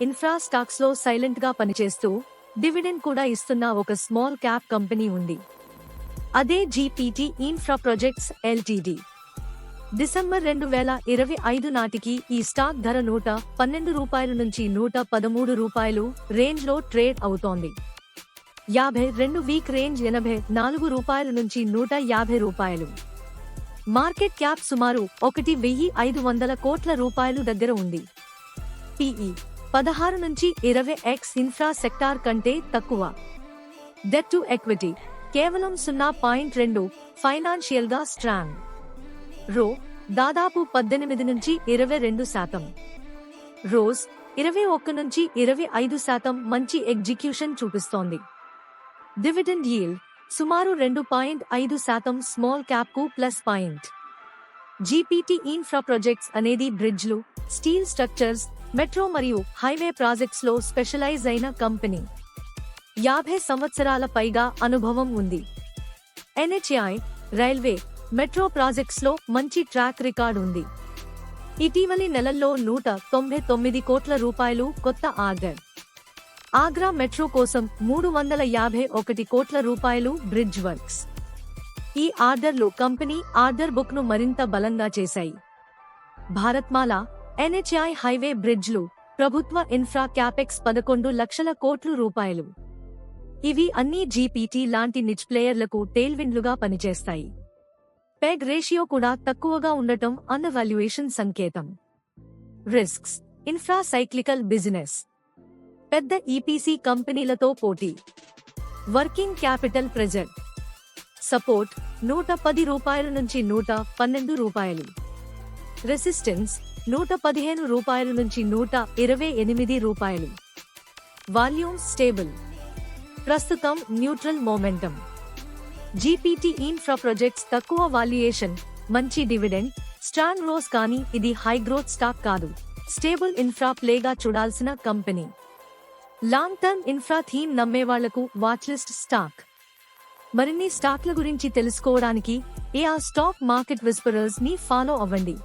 Infra stocks లో silent గా పనిచేస్తూ డివిడెండ్ కూడా ఇస్తున్న ఒక స్మాల్ క్యాప్ కంపెనీ ఉంది. అదే GPT infra projects LTD. December 2025 నాటికి ఈ స్టాక్ ధర ₹112 నుంచి ₹113 రేంజ్ లో ట్రేడ్ అవుతోంది. 52 వీక్ రేంజ్ ₹84 నుంచి ₹150. మార్కెట్ క్యాప్ సుమారు ₹1,500 కోట్ల దగ్గర ఉంది. పిఈ 16 నుంచి 20x ఇన్ఫ్రా సెక్టార్ కంటే తక్కువ. డెట్ టు ఎక్విటీ కేవలం 0.2. ఫైనాన్షియల్ గా స్ట్రాంగ్. రో దాదాపు 18 నుంచి 22%. రోజ్ 21 నుంచి 25% మంచి ఎగ్జిక్యూషన్ చూపిస్తోంది. డివిడెండ్ యీల్డ్ సుమారు 2.5% స్మాల్ క్యాప్ కు plus point. GPT infra projects అనేది బ్రిడ్జ్లు, స్టీల్ స్ట్రక్చర్స్, మెట్రో మరియు హైవే ప్రాజెక్ట్స్ లో స్పెషలైజ్ అయిన కంపెనీ. 50 సంవత్సరాల పైగా అనుభవం ఉంది. ఎన్హెచ్ఐ, రైల్వే, మెట్రో ప్రాజెక్ట్స్ లో మంచి ట్రాక్ రికార్డ్ ఉంది. ఇటీవలి నెలల్లో ₹199 కోట్ల కొత్త ఆర్డర్. ఆగ్రా మెట్రో కోసం ₹351 కోట్ల బ్రిడ్జ్ వర్క్స్. ఈ ఆర్డర్లు కంపెనీ ఆర్డర్ బుక్ ను మరింత బలంగా చేశాయి. భారత్మాల, ఎన్హెచ్ఐ హైవే బ్రిడ్జ్లు, ప్రభుత్వ ఇన్ఫ్రా క్యాపెక్స్ ₹11 లక్షల కోట్లు. ఇవి అన్నీ జీపీటీ లాంటి నిచ్ ప్లేయర్లకు టేల్విండ్లుగా పనిచేస్తాయి. పెగ్ రేషియో కూడా తక్కువగా ఉండటం అండర్ వాల్యుయేషన్ సంకేతం. రిస్క్స్: ఇన్ఫ్రా సైక్లికల్ బిజినెస్, పెద్ద ఈపీసీ కంపెనీలతో పోటీ, వర్కింగ్ క్యాపిటల్ ప్రెజర్. సపోర్ట్ ₹110 నుంచి ₹112. రెసిస్టెన్స్ ₹115 నుంచి ₹128. వాల్యూమ్ స్టేబుల్, ప్రస్తుతం neutral momentum. GPT infra projects తక్కువ వాల్యుయేషన్, మంచి డివిడెండ్, స్ట్రాంగ్ రోస్, కానీ ఇది హై గ్రోత్ స్టాక్ కాదు. స్టేబుల్ ఇన్ఫ్రా ప్లేగా చూడాల్సిన company. Long term infra theme నమ్మేవాళ్లకు వాచ్లిస్ట్ స్టాక్. మరిన్ని స్టాక్ల గురించి తెలుసుకోవడానికి ఏఆర్ స్టాక్ మార్కెట్ విస్పరర్స్ ని ఫాలో అవ్వండి.